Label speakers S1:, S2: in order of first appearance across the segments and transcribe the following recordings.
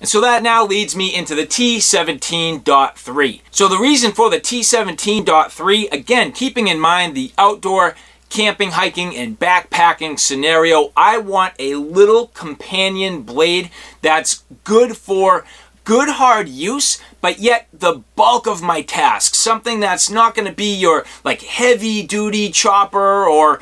S1: And so that now leads me into the T17.3. So the reason for the T17.3, again, keeping in mind the outdoor camping, hiking, and backpacking scenario, I want a little companion blade that's good for good hard use, but yet the bulk of my tasks, something that's not going to be your like heavy duty chopper or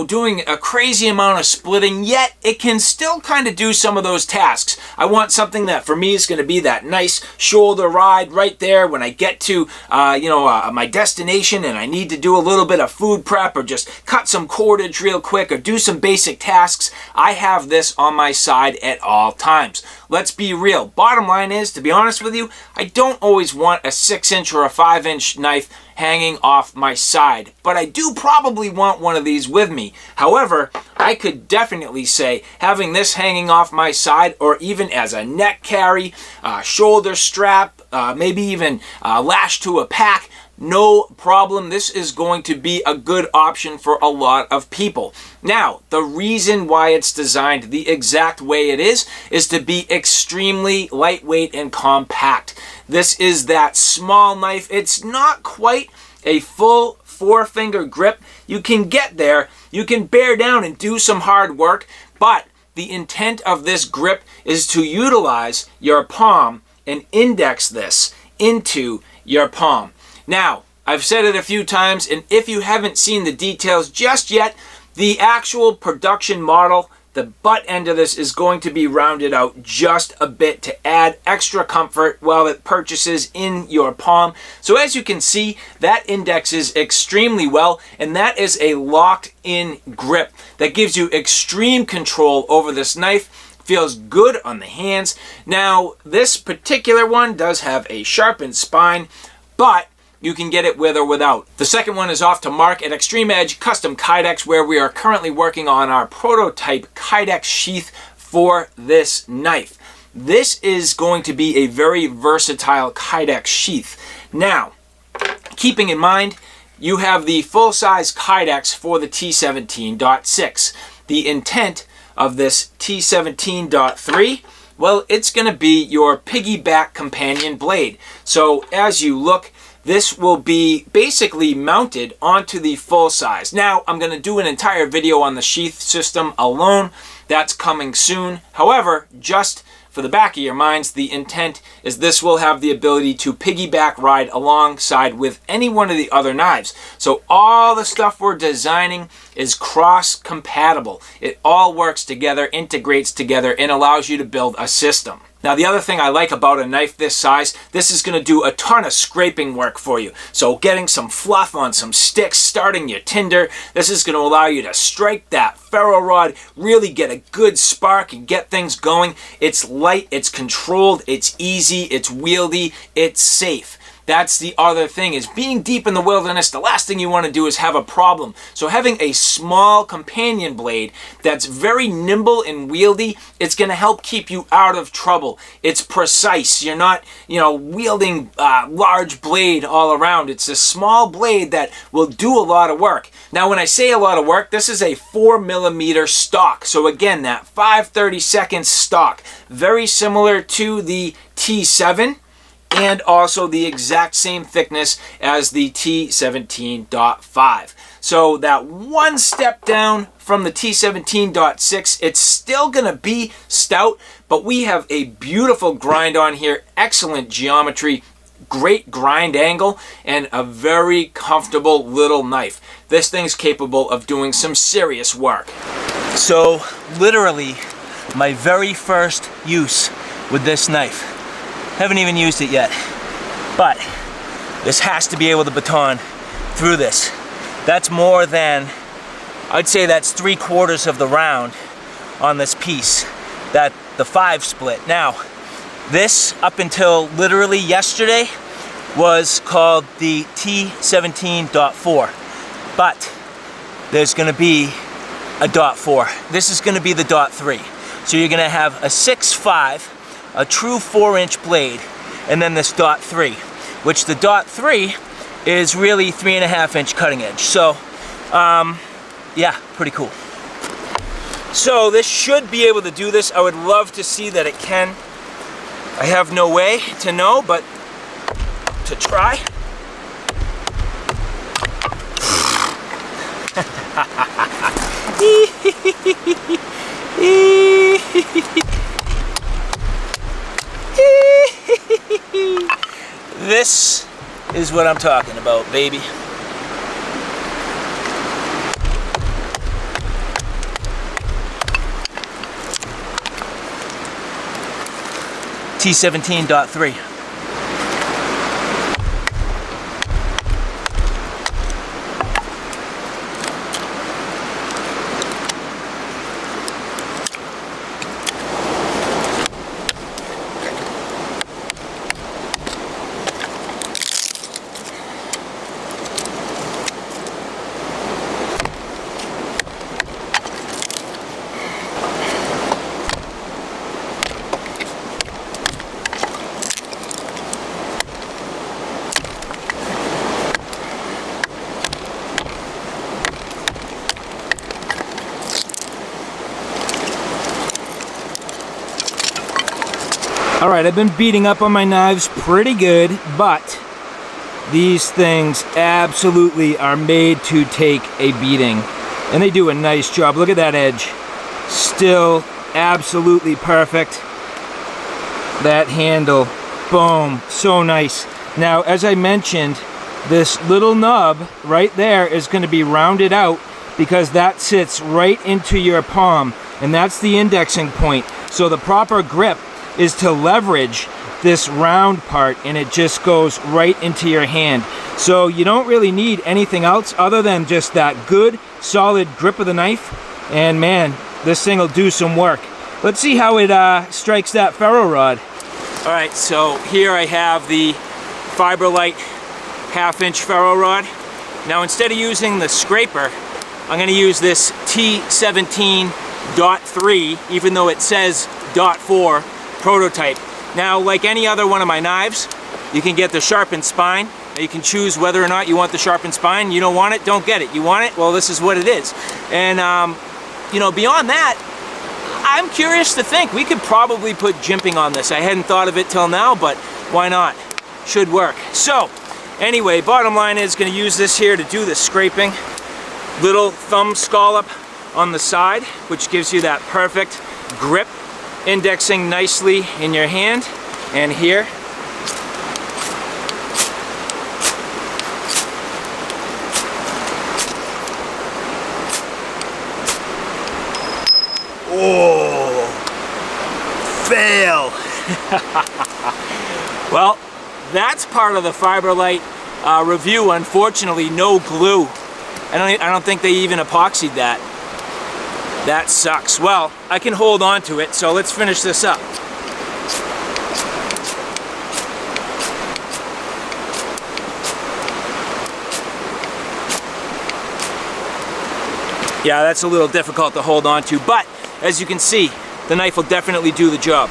S1: doing a crazy amount of splitting, yet it can still kind of do some of those tasks. I want something that for me is going to be that nice shoulder ride right there when I get to my destination and I need to do a little bit of food prep or just cut some cordage real quick or do some basic tasks. I have this on my side at all times. Let's be real. Bottom line is, to be honest with you, I don't always want a 6-inch or a 5-inch knife hanging off my side, but I do probably want one of these with me. However, I could definitely say having this hanging off my side, or even as a neck carry, shoulder strap, maybe even lashed to a pack, no problem. This is going to be a good option for a lot of people. Now, the reason why it's designed the exact way it is to be extremely lightweight and compact. This is that small knife. It's not quite a full 4-finger grip. You can get there. You can bear down and do some hard work, but the intent of this grip is to utilize your palm and index this into your palm. Now, I've said it a few times, and if you haven't seen the details just yet, the actual production model, the butt end of this is going to be rounded out just a bit to add extra comfort while it purchases in your palm. So as you can see, that indexes extremely well, and that is a locked-in grip that gives you extreme control over this knife. Feels good on the hands. Now, this particular one does have a sharpened spine, but you can get it with or without. The second one is off to Mark at Extreme Edge Custom Kydex, where we are currently working on our prototype Kydex sheath for this knife. This is going to be a very versatile Kydex sheath. Now, keeping in mind, you have the full-size Kydex for the T17.6. The intent of this T17.3, well, it's going to be your piggyback companion blade. So as you look, this will be basically mounted onto the full size. Now, I'm going to do an entire video on the sheath system alone. That's coming soon. However, just for the back of your minds, the intent is this will have the ability to piggyback ride alongside with any one of the other knives. So all the stuff we're designing is cross-compatible. It all works together, integrates together, and allows you to build a system. Now, the other thing I like about a knife this size, this is going to do a ton of scraping work for you. So getting some fluff on some sticks, starting your tinder, this is going to allow you to strike that ferro rod, really get a good spark and get things going. It's light, it's controlled, it's easy, it's wieldy, it's safe. That's the other thing, is being deep in the wilderness, the last thing you want to do is have a problem. So having a small companion blade that's very nimble and wieldy, it's going to help keep you out of trouble. It's precise. You're not, wielding a large blade all around. It's a small blade that will do a lot of work. Now, when I say a lot of work, this is a 4mm stock. So again, that 5/32 stock, very similar to the T7. And also the exact same thickness as the T17.5. So that one step down from the T17.6, it's still going to be stout, but we have a beautiful grind on here, excellent geometry, great grind angle, and a very comfortable little knife. This thing's capable of doing some serious work. So literally my very first use with this knife. Haven't even used it yet, but this has to be able to baton through this. That's more than, I'd say that's 3/4 of the round on this piece, that the 5 split. Now, this up until literally yesterday was called the T17.4, but there's gonna be a .4. This is gonna be the .3. So you're gonna have a 6.5, a true 4-inch blade, and then this .3, which the .3 is really 3.5-inch cutting edge. So, yeah, pretty cool. So this should be able to do this. I would love to see that it can. I have no way to know but to try. This is what I'm talking about, baby. T17.3. Alright, I've been beating up on my knives pretty good, but these things absolutely are made to take a beating. And they do a nice job. Look at that edge. Still absolutely perfect. That handle, boom, so nice. Now, as I mentioned, this little nub right there is going to be rounded out because that sits right into your palm, and that's the indexing point. So the proper grip is to leverage this round part, and it just goes right into your hand. So you don't really need anything else other than just that good solid grip of the knife, and man, this thing will do some work. Let's see how it strikes that ferro rod. All right, so here I have the Fiberlight 1/2-inch ferro rod. Now, instead of using the scraper, I'm going to use this T17.3, even though it says .4 prototype. Now, like any other one of my knives, you can get the sharpened spine. You can choose whether or not you want the sharpened spine. You don't want it, don't get it. You want it? Well, this is what it is. And, you know, beyond that, I'm curious to think we could probably put jimping on this. I hadn't thought of it till now, but why not? Should work. So, anyway, bottom line is going to use this here to do the scraping. Little thumb scallop on the side, which gives you that perfect grip, indexing nicely in your hand. And here, oh, fail. Well, that's part of the Fiberlight review. Unfortunately, no glue. I don't think they even epoxied that. That sucks. Well, I can hold on to it, so let's finish this up. Yeah, that's a little difficult to hold on to, but as you can see, the knife will definitely do the job.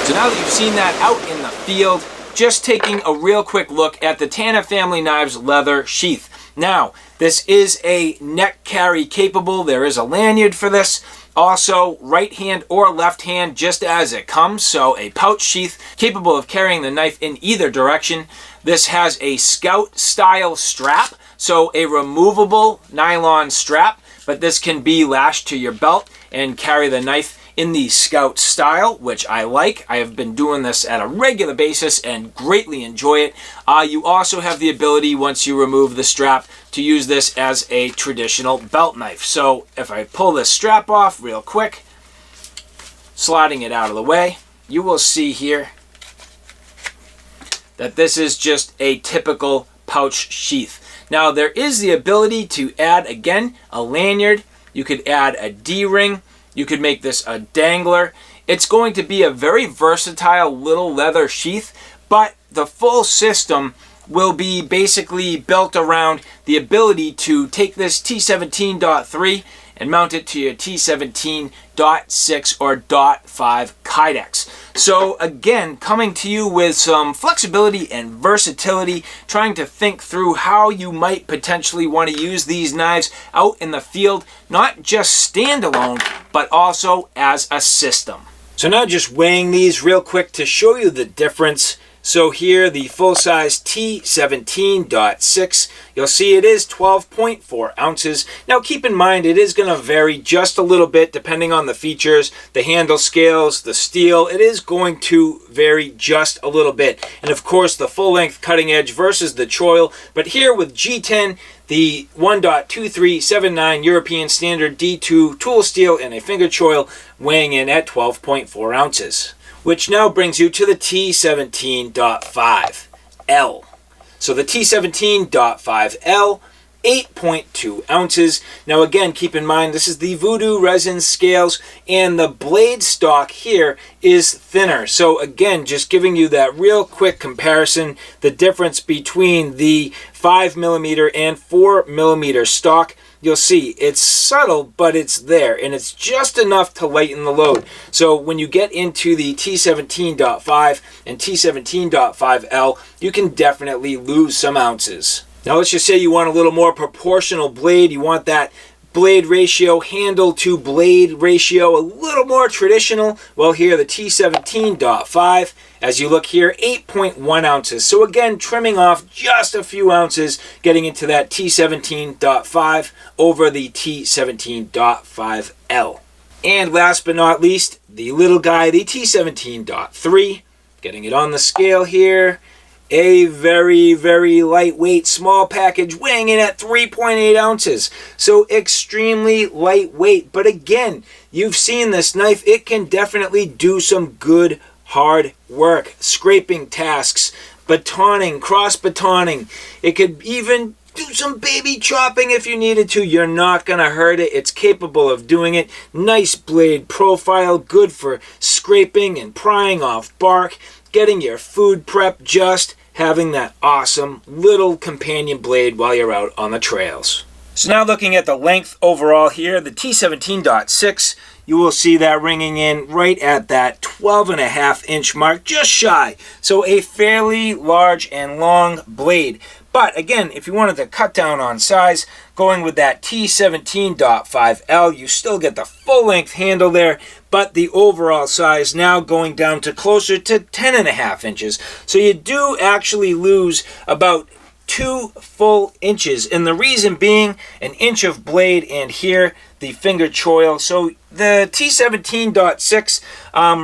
S1: So now that you've seen that out in the field, just taking a real quick look at the Tanev Family Knives leather sheath. Now, this is a neck carry capable. There is a lanyard for this. Also, right hand or left hand, just as it comes. So a pouch sheath capable of carrying the knife in either direction. This has a Scout style strap, so a removable nylon strap, but this can be lashed to your belt and carry the knife in the Scout style, which I like. I have been doing this at a regular basis and greatly enjoy it. You also have the ability, once you remove the strap, to use this as a traditional belt knife. So if I pull this strap off real quick, sliding it out of the way, you will see here that this is just a typical pouch sheath. Now, there is the ability to add, again, a lanyard. You could add a D-ring. You could make this a dangler. It's going to be a very versatile little leather sheath, but the full system will be basically built around the ability to take this T17.3 and mount it to your T17.6 or .5 kydex. So again, coming to you with some flexibility and versatility, trying to think through how you might potentially want to use these knives out in the field, not just standalone, but also as a system. So now just weighing these real quick to show you the difference. So here, the full-size T17.6, you'll see it is 12.4 ounces. Now keep in mind, it is going to vary just a little bit depending on the features, the handle scales, the steel. It is going to vary just a little bit. And of course, the full-length cutting edge versus the choil. But here with G10, the 1.2379 European Standard D2 tool steel and a finger choil weighing in at 12.4 ounces. Which now brings you to the T17.5L. So the T17.5L, 8.2 ounces. Now again, keep in mind, this is the Voodoo resin scales, and the blade stock here is thinner. So again, just giving you that real quick comparison, the difference between the 5mm and 4mm stock. You'll see it's subtle, but it's there, and it's just enough to lighten the load. So when you get into the T17.5 and T17.5L, you can definitely lose some ounces. Now let's just say you want a little more proportional blade. You want that blade ratio, handle to blade ratio, a little more traditional. Well, here the T17.5, as you look here, 8.1 ounces. So again, trimming off just a few ounces, getting into that T17.5 over the T17.5L. And last but not least, the little guy, the T17.3, getting it on the scale here. A very, very lightweight small package weighing in at 3.8 ounces. So extremely lightweight. But again, you've seen this knife. It can definitely do some good hard work. Scraping tasks, batoning, cross batoning. It could even do some baby chopping if you needed to. You're not going to hurt it. It's capable of doing it. Nice blade profile. Good for scraping and prying off bark. Getting your food prep, just having that awesome little companion blade while you're out on the trails. So now looking at the length overall here, the T17.6, you will see that ringing in right at that 12.5 inch mark, just shy. So a fairly large and long blade. But again, if you wanted to cut down on size, going with that T17.5L, you still get the full length handle there, but the overall size now going down to closer to 10.5 inches. So you do actually lose about 2 full inches, and the reason being an inch of blade and here the finger choil. So the T17.6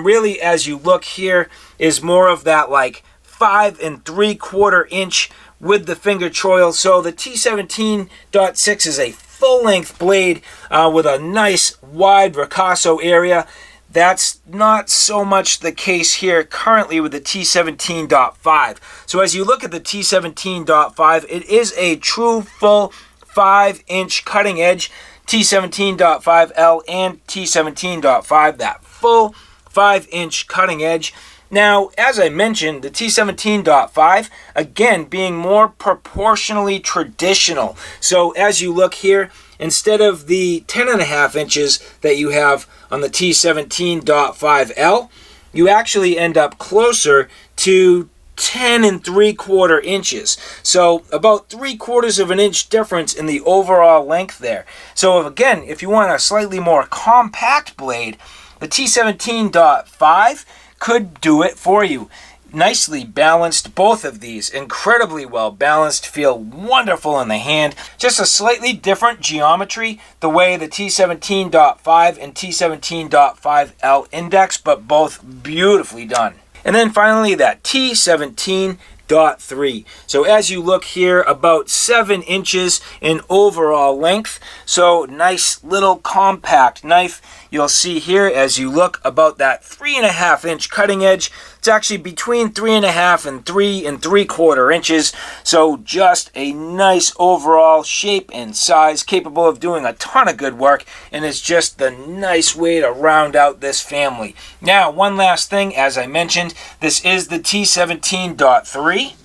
S1: really, as you look here, is more of that like 5 3/4 inch with the finger choil. So the T17.6 is a full-length blade with a nice wide ricasso area. That's not so much the case here currently with the T17.5. So as you look at the T17.5, it is a true full 5-inch cutting edge. T17.5L and T17.5, that full 5-inch cutting edge. Now, as I mentioned, the T17.5, again, being more proportionally traditional. So as you look here, instead of the 10.5 inches that you have on the T17.5L, you actually end up closer to 10 3/4 inches. So about 3/4 of an inch difference in the overall length there. So again, if you want a slightly more compact blade, the T17.5 could do it for you. Nicely balanced, both of these, incredibly well balanced, feel wonderful in the hand. Just a slightly different geometry, the way the T17.5 and T17.5L index, but both beautifully done. And then finally that T17.3. So as you look here, about 7 inches in overall length. So nice little compact knife. You'll see here as you look about that 3.5 inch cutting edge. It's actually between 3.5 and 3 3/4 inches. So just a nice overall shape and size, capable of doing a ton of good work, and it's just the nice way to round out this family. Now, one last thing, as I mentioned, this is the T17.3.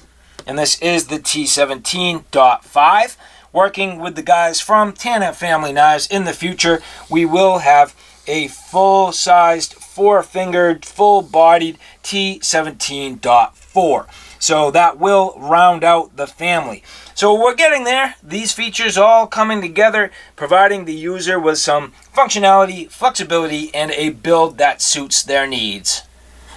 S1: and this is the T17.5. Working with the guys from Tanev Family Knives. In the future, we will have a full-sized, four-fingered, full-bodied T17.4. So that will round out the family. So we're getting there. These features all coming together, providing the user with some functionality, flexibility, and a build that suits their needs.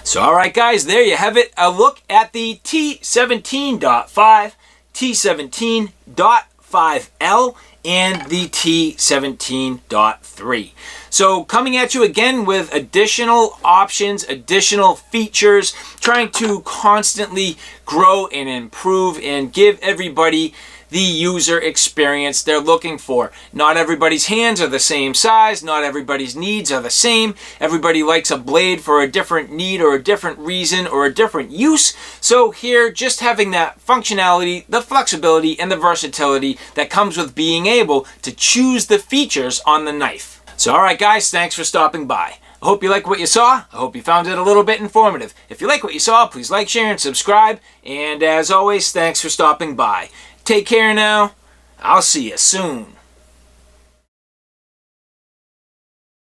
S1: So alright guys, there you have it. A look at the T17.5, T17.5L, and the T17.3. So coming at you again with additional options, additional features, trying to constantly grow and improve and give everybody the user experience they're looking for. Not everybody's hands are the same size, not everybody's needs are the same. Everybody likes a blade for a different need or a different reason or a different use. So here, just having that functionality, the flexibility, and the versatility that comes with being able to choose the features on the knife. So alright guys, thanks for stopping by. I hope you like what you saw. I hope you found it a little bit informative. If you like what you saw, please like, share, and subscribe. And as always, thanks for stopping by. Take care now. I'll see you soon.